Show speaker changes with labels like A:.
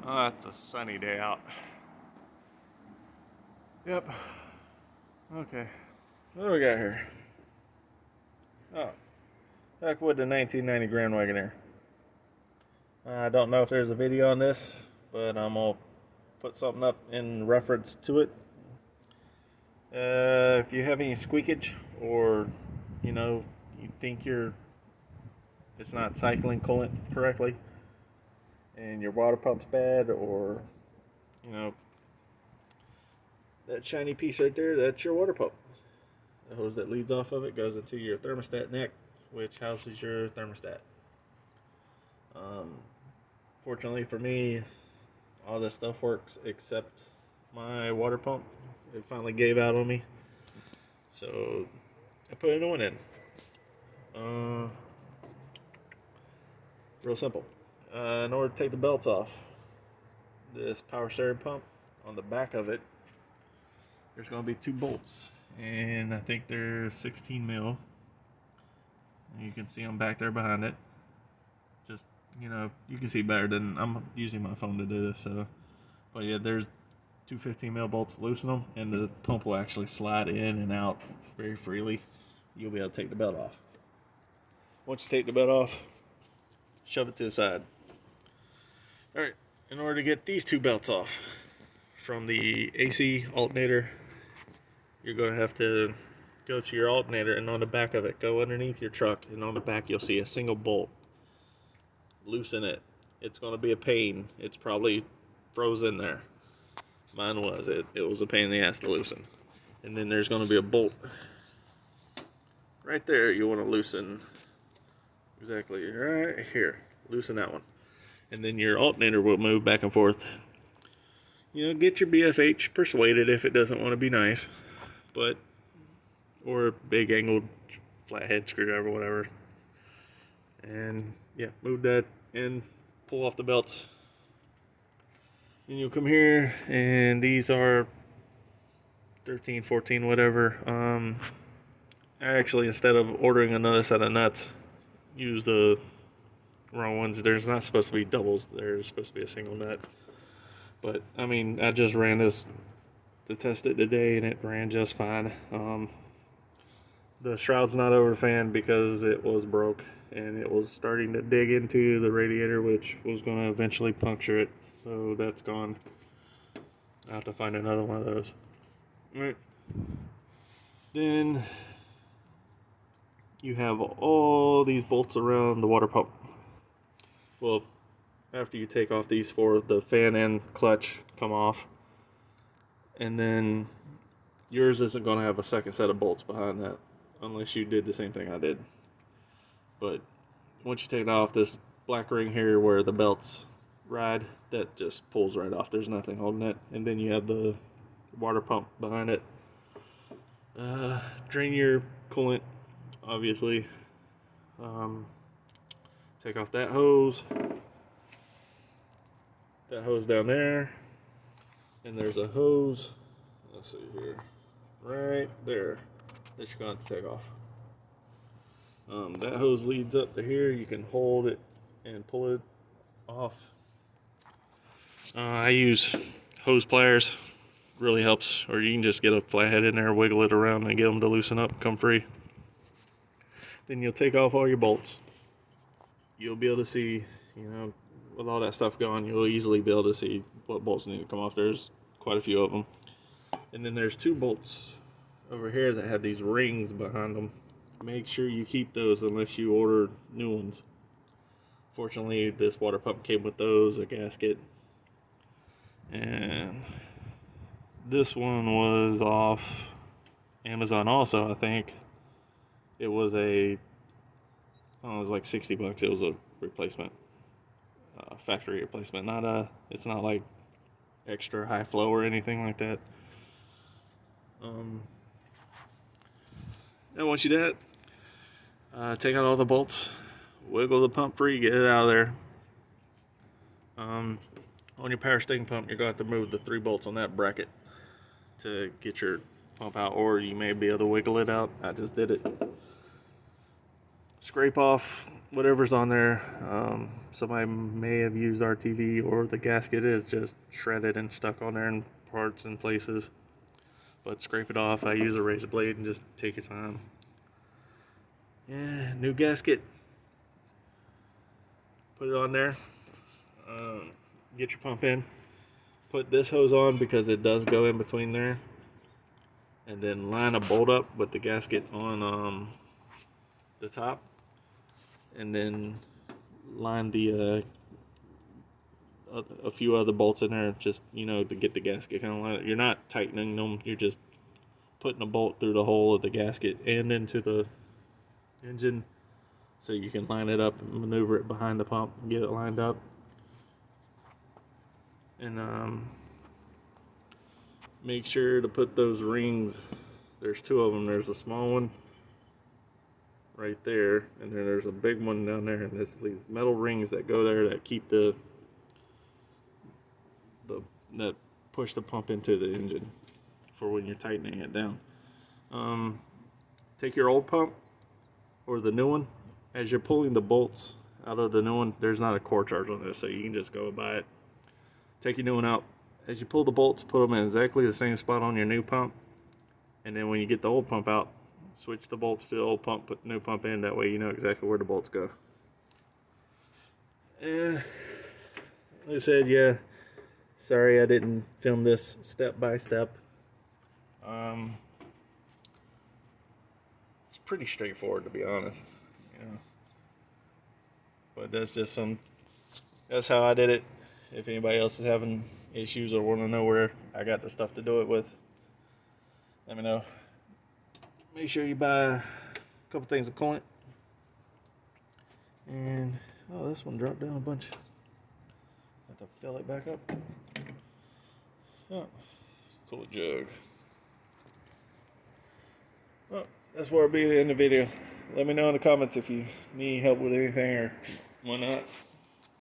A: Oh, it's a sunny day out. Yep. Okay. What do we got here? Oh, back with the 1990 Grand Wagoneer. I don't know if there's a video on this, but I'm gonna put something up in reference to it. If you have any squeakage, or you think it's not cycling coolant correctly, and your water pump's bad, or you know that shiny piece right there, that's your water pump. The hose that leads off of it goes into your thermostat neck, which houses your thermostat. Um, Fortunately for me, all this stuff works except my water pump. It finally gave out on me, so I put a new one in. Uh, Real simple. In order to take the belts off this power steering pump, on the back of it, there's going to be two bolts, and I think they're 16 mil. You can see them back there behind it. Just you can see better than I'm using my phone to do this. So, but yeah, there's two 15 mil bolts. Loosen them, and the pump will actually slide in and out very freely. You'll be able to take the belt off. Once you take the belt off, shove it to the side. All right. In order to get these two belts off from the AC alternator, you're going to have to go to your alternator, and on the back of it, go underneath your truck, and on the back you'll see a single bolt. Loosen it. It's going to be a pain. It's probably frozen there. Mine was. It was a pain in the ass to loosen. And then there's going to be a bolt right there. You want to loosen exactly right here. Loosen that one. And then your alternator will move back and forth. Get your BFH persuaded if it doesn't want to be nice. Or a big angled flathead screwdriver, whatever. And yeah, move that and pull off the belts. And you'll come here, and these are 13, 14, whatever. I actually, instead of ordering another set of nuts, use the wrong ones. There's not supposed to be doubles. There's supposed to be a single nut. But I mean, I just ran this to test it today, and it ran just fine. The shroud's not over fan because it was broke, and it was starting to dig into the radiator, which was going to eventually puncture it. So that's gone. I'll have to find another one of those. All right. Then you have all these bolts around the water pump. Well, after you take off these four, the fan and clutch come off. And then yours isn't going to have a second set of bolts behind that, unless you did the same thing I did. But once you take it off, this black ring here where the belts ride, that just pulls right off. There's nothing holding it. And then you have the water pump behind it. Drain your coolant, obviously. Take off that hose. That hose down there. And there's a hose, let's see here, right there, that you're going to take off. That hose leads up to here. You can hold it and pull it off. I use hose pliers. Really helps. Or you can just get a flathead in there, wiggle it around, and get them to loosen up, come free. Then you'll take off all your bolts. You'll be able to see, with all that stuff gone, you'll easily be able to see what bolts need to come off. There's quite a few of them. And then there's two bolts over here that have these rings behind them. Make sure you keep those unless you order new ones. Fortunately, this water pump came with those, a gasket. And this one was off Amazon also, I think. It was it was like $60. It was a replacement, factory replacement. It's not like extra high flow or anything like that. And once you do that, take out all the bolts, wiggle the pump free, get it out of there. On your power steering pump, you're going to have to move the 3 bolts on that bracket to get your pump out, or you may be able to wiggle it out. I just did it. scrape off whatever's on there. Somebody may have used RTV, or the gasket is just shredded and stuck on there in parts and places. But scrape it off. I use a razor blade and just take your time. Yeah, new gasket. Put it on there. Get your pump in. Put this hose on because it does go in between there. And then line a bolt up with the gasket on the top. And then line the a few other bolts in there, just, you know, to get the gasket kind of line. You're not tightening them. You're just putting a bolt through the hole of the gasket and into the engine, so you can line it up and maneuver it behind the pump and get it lined up. And make sure to put those rings. There's two of them. There's a small one right there, and then there's a big one down there, and there's these metal rings that go there that keep that push the pump into the engine for when you're tightening it down. Take your old pump or the new one. As you're pulling the bolts out of the new one, there's not a core charge on this, so you can just go buy it. Take your new one out. As you pull the bolts, put them in exactly the same spot on your new pump, and then when you get the old pump out, switch the bolts to the old pump, put the new pump in. That way you know exactly where the bolts go. And like I said, yeah, sorry I didn't film this step by step. It's pretty straightforward, to be honest. Yeah. But that's how I did it. If anybody else is having issues or want to know where I got the stuff to do it with, let me know. Make sure you buy a couple things of coolant. And, oh, this one dropped down a bunch. Have to fill it back up. Oh, cool jug. Well, that's where I'll be in the video. Let me know in the comments if you need help with anything or whatnot.